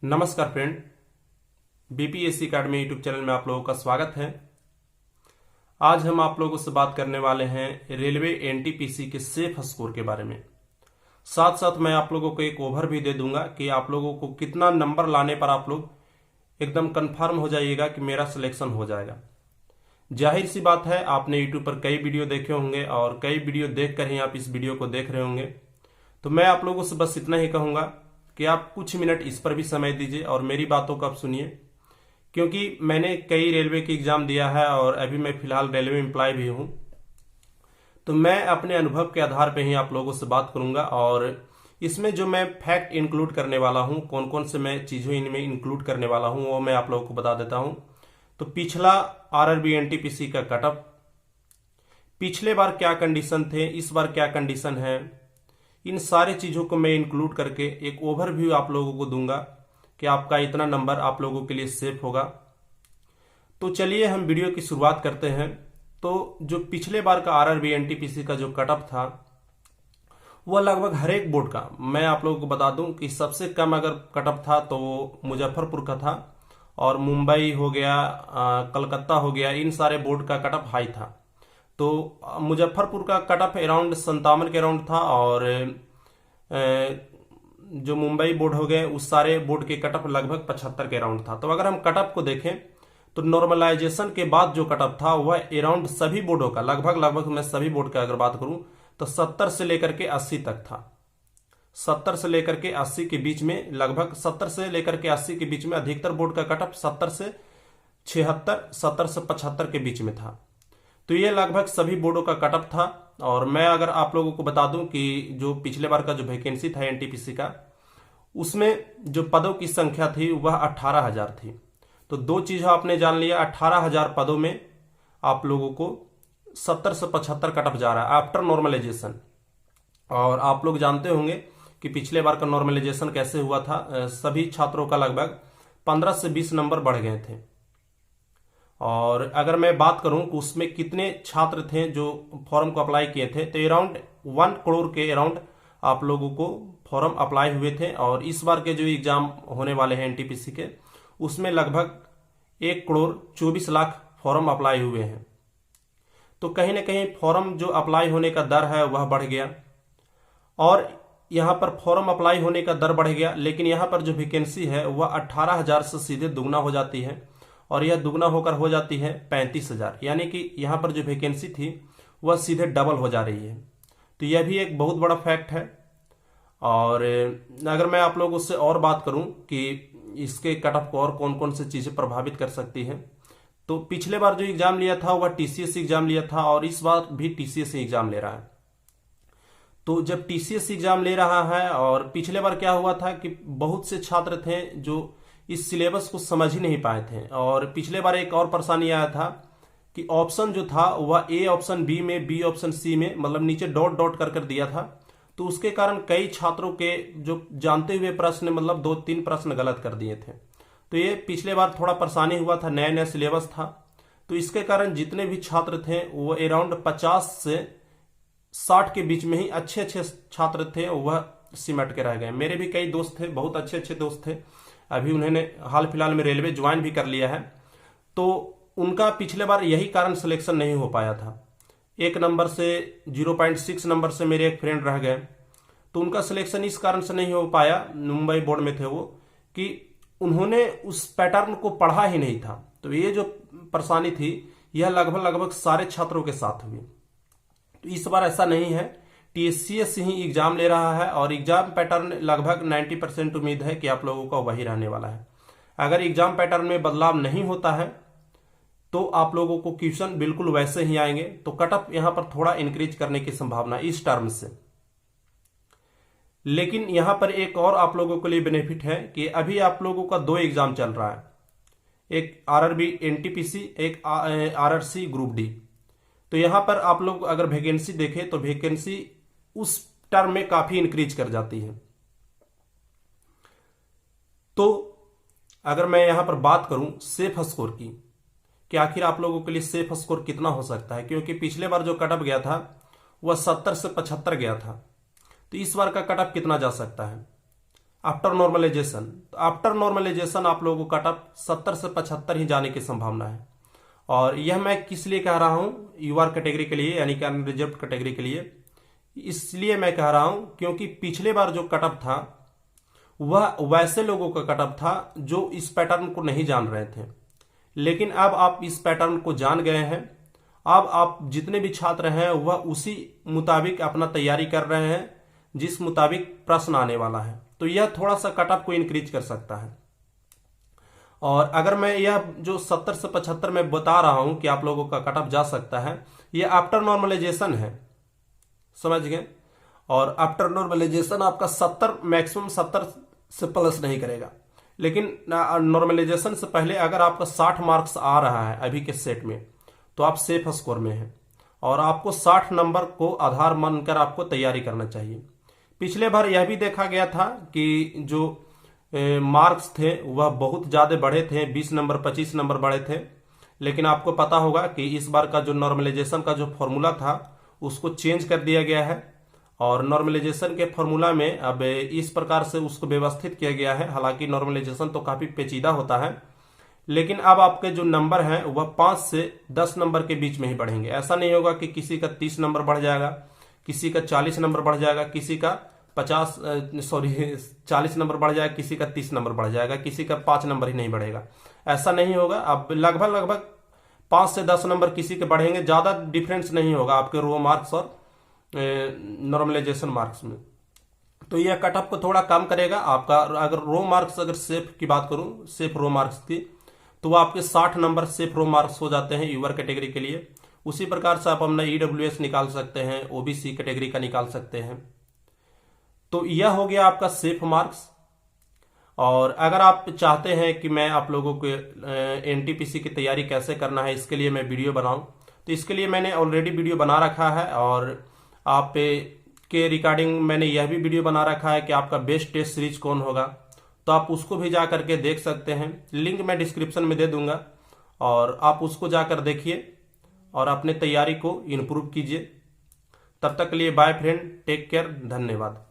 नमस्कार friend, BPSC academy YouTube channel में आप लोगों का स्वागत है। आज हम आप लोगों से बात करने वाले हैं रेलवे एनटीपीसी के सेफ स्कोर के बारे में। साथ साथ मैं आप लोगों को एक ओवर भी दे दूंगा कि आप लोगों को कितना नंबर लाने पर आप लोग एकदम कंफर्म हो जाइएगा कि मेरा सिलेक्शन हो जाएगा। जाहिर सी बात है, आपने यूट्यूब पर कई वीडियो देखे होंगे और कई वीडियो देख कर ही आप इस वीडियो को देख रहे होंगे। तो मैं आप लोगों से बस इतना ही कहूंगा कि आप कुछ मिनट इस पर भी समय दीजिए और मेरी बातों को आप सुनिए, क्योंकि मैंने कई रेलवे की एग्जाम दिया है और अभी मैं फिलहाल रेलवे एम्प्लॉय भी हूं। तो मैं अपने अनुभव के आधार पर ही आप लोगों से बात करूंगा और इसमें जो मैं फैक्ट इंक्लूड करने वाला हूं, कौन कौन से मैं चीजों इनमें इंक्लूड करने वाला हूं, वो मैं आप लोगों को बता देता हूं। तो पिछला आरआरबी एनटीपीसी का कटअप, पिछले बार क्या कंडीशन थे, इस बार क्या कंडीशन है, इन सारे चीजों को मैं इंक्लूड करके एक ओवरव्यू आप लोगों को दूंगा कि आपका इतना नंबर आप लोगों के लिए सेफ होगा। तो चलिए हम वीडियो की शुरुआत करते हैं। तो जो पिछले बार का आरआरबी एनटीपीसी का जो कटअप था वह लगभग हर एक बोर्ड का, मैं आप लोगों को बता दूं कि सबसे कम अगर कटअप था तो वो मुजफ्फरपुर का था और मुंबई हो गया, कलकत्ता हो गया, इन सारे बोर्ड का कटअप हाई था। तो मुजफ्फरपुर का कटअप अराउंड 57 के अराउंड था और जो मुंबई बोर्ड हो गए उस सारे बोर्ड के कटअप लगभग 75 के अराउंड था। तो अगर हम कटअप को देखें तो नॉर्मलाइजेशन के बाद जो कटअप था वह अराउंड सभी बोर्डों का लगभग मैं सभी बोर्ड का अगर बात करूं तो 70 से लेकर के 80 तक था। 70 से लेकर के 80 के बीच में, लगभग 70 से लेकर के 80 के बीच में अधिकतर बोर्ड का कटअप 70 से 76, 70 से 75 के बीच में था। तो ये लगभग सभी बोर्डों का कटअप था। और मैं अगर आप लोगों को बता दूं कि जो पिछले बार का जो वैकेंसी था एनटीपीसी का, उसमें जो पदों की संख्या थी वह 18,000 थी। तो दो चीज आपने जान लिया, 18,000 पदों में आप लोगों को 70 से 75 कटअप जा रहा है आफ्टर नॉर्मलाइजेशन। और आप लोग जानते होंगे कि पिछले बार का नॉर्मलाइजेशन कैसे हुआ था। सभी छात्रों का लगभग 15 से 20 नंबर बढ़ गए थे। और अगर मैं बात करूं कि उसमें कितने छात्र थे जो फॉर्म को अप्लाई किए थे, तो अराउंड 1 करोड़ के अराउंड आप लोगों को फॉर्म अप्लाई हुए थे। और इस बार के जो एग्जाम होने वाले हैं एनटीपीसी के, उसमें लगभग 1 करोड़ 24 लाख फॉर्म अप्लाई हुए हैं। तो कहीं ना कहीं फॉर्म जो अप्लाई होने का दर है वह बढ़ गया और यहां पर फॉर्म अप्लाई होने का दर बढ़ गया, लेकिन यहां पर जो वैकेंसी है वह 18,000 से सीधे दुगना हो जाती है और यह दुगना होकर हो जाती है 35,000। यानी कि यहां पर जो वैकेंसी थी वह सीधे डबल हो जा रही है। तो यह भी एक बहुत बड़ा फैक्ट है। और अगर मैं आप लोगों से और बात करूं कि इसके कटअप को और कौन कौन सी चीजें प्रभावित कर सकती हैं, तो पिछले बार जो एग्जाम लिया था वह टीसीएस एग्जाम लिया था और इस बार भी टीसीएस एग्जाम ले रहा है। तो जब टीसीएस एग्जाम ले रहा है, और पिछले बार क्या हुआ था कि बहुत से छात्र थे जो इस सिलेबस को समझ ही नहीं पाए थे। और पिछले बार एक और परेशानी आया था कि ऑप्शन जो था वह ए ऑप्शन बी में, बी ऑप्शन सी में, मतलब नीचे डॉट डॉट कर दिया था। तो उसके कारण कई छात्रों के जो जानते हुए प्रश्न, मतलब 2-3 प्रश्न गलत कर दिए थे। तो ये पिछले बार थोड़ा परेशानी हुआ था, नया नया सिलेबस था। तो इसके कारण जितने भी छात्र थे वो अराउंड 50 से 60 के बीच में ही अच्छे अच्छे छात्र थे, वह सिमट के रह गए। मेरे भी कई दोस्त थे, बहुत अच्छे अच्छे दोस्त थे, अभी उन्होंने हाल फिलहाल में रेलवे ज्वाइन भी कर लिया है। तो उनका पिछले बार यही कारण सिलेक्शन नहीं हो पाया था। 1 नंबर से 0.6 नंबर से मेरे एक फ्रेंड रह गए। तो उनका सिलेक्शन इस कारण से नहीं हो पाया, मुंबई बोर्ड में थे वो, कि उन्होंने उस पैटर्न को पढ़ा ही नहीं था। तो ये जो परेशानी थी यह लगभग सारे छात्रों के साथ हुई। तो इस बार ऐसा नहीं है, टीसीएस ही एग्जाम ले रहा है और एग्जाम पैटर्न लगभग 90% उम्मीद है कि आप लोगों का वही रहने वाला है। अगर एग्जाम पैटर्न में बदलाव नहीं होता है तो आप लोगों को क्वेश्चन बिल्कुल वैसे ही आएंगे। तो कटअप यहां पर थोड़ा इंक्रीज करने की संभावना इस टर्म से। लेकिन यहां पर एक और आप लोगों के लिए बेनिफिट है कि अभी आप लोगों का 2 एग्जाम चल रहा है, एक आरआरबी एनटीपीसी, एक आरआरसी ग्रुप डी। तो यहां पर आप लोग अगर वैकेंसी देखें तो वैकेंसी उस टर्म में काफी इंक्रीज कर जाती है। तो अगर मैं यहां पर बात करूं सेफ स्कोर की, कि आखिर आप लोगों के लिए सेफ स्कोर कितना हो सकता है, क्योंकि पिछले बार जो कटअप गया था वह 70 से 75 गया था। तो इस बार का कटअप कितना जा सकता है? आफ्टर नॉर्मलाइजेशन, तो आफ्टर नॉर्मलाइजेशन आप लोगों को कटअप 70 से 75 ही जाने की संभावना है। और यह मैं किस लिए कह रहा हूं, यूआर कैटेगरी के लिए यानी कि अनरिजर्व कैटेगरी के लिए, इसलिए मैं कह रहा हूं क्योंकि पिछले बार जो कटअप था वह वैसे लोगों का कटअप था जो इस पैटर्न को नहीं जान रहे थे, लेकिन अब आप इस पैटर्न को जान गए हैं। अब आप जितने भी छात्र हैं वह उसी मुताबिक अपना तैयारी कर रहे हैं जिस मुताबिक प्रश्न आने वाला है, तो यह थोड़ा सा कटअप को इंक्रीज कर सकता है। और अगर मैं यह जो 70 से 75 में बता रहा हूं कि आप लोगों का कटअप जा सकता है, यह आफ्टर नॉर्मलाइजेशन है, समझ गए। और आफ्टर नॉर्मलाइजेशन आपका 70 मैक्सिमम 70 से प्लस नहीं करेगा, लेकिन नॉर्मलाइजेशन से पहले अगर आपका 60 मार्क्स आ रहा है अभी के सेट में तो आप सेफ स्कोर में हैं और आपको 60 नंबर को आधार मानकर आपको तैयारी करना चाहिए। पिछले बार यह भी देखा गया था कि जो मार्क्स थे वह बहुत ज्यादा बढ़े थे, 20 नंबर 25 नंबर बढ़े थे, लेकिन आपको पता होगा कि इस बार का जो नॉर्मलाइजेशन का जो फॉर्मूला था उसको चेंज कर दिया गया है और नॉर्मलाइजेशन के फॉर्मूला में अब इस प्रकार से उसको व्यवस्थित किया गया है। हालांकि नॉर्मलाइजेशन तो काफी पेचीदा होता है, लेकिन अब आपके जो नंबर हैं वह 5 से 10 नंबर के बीच में ही बढ़ेंगे। ऐसा नहीं होगा कि किसी का 30 नंबर बढ़ जाएगा, किसी का 40 नंबर बढ़ जाएगा, किसी का 40 नंबर बढ़ जाएगा, किसी का 30 नंबर बढ़ जाएगा, किसी का 5 नंबर ही नहीं बढ़ेगा। ऐसा नहीं होगा। अब लगभग 5 से 10 नंबर किसी के बढ़ेंगे, ज्यादा डिफरेंस नहीं होगा आपके रो मार्क्स और नॉर्मलाइजेशन मार्क्स में। तो यह कटअप को थोड़ा कम करेगा आपका। अगर रो मार्क्स, अगर सेफ की बात करूं, सेफ रो मार्क्स की, तो वो आपके 60 नंबर सेफ रो मार्क्स हो जाते हैं यूआर कैटेगरी के लिए। उसी प्रकार से आप अपना ईडब्ल्यूएस निकाल सकते हैं, ओबीसी कैटेगरी का निकाल सकते हैं। तो यह हो गया आपका सेफ मार्क्स। और अगर आप चाहते हैं कि मैं आप लोगों को एनटीपीसी की तैयारी कैसे करना है इसके लिए मैं वीडियो बनाऊं, तो इसके लिए मैंने ऑलरेडी वीडियो बना रखा है और आप के रिगार्डिंग मैंने यह भी वीडियो बना रखा है कि आपका बेस्ट टेस्ट सीरीज कौन होगा, तो आप उसको भी जा करके देख सकते हैं। लिंक मैं डिस्क्रिप्शन में दे दूंगा और आप उसको जाकर देखिए और अपने तैयारी को इम्प्रूव कीजिए। तब तक के लिए बाय फ्रेंड, टेक केयर, धन्यवाद।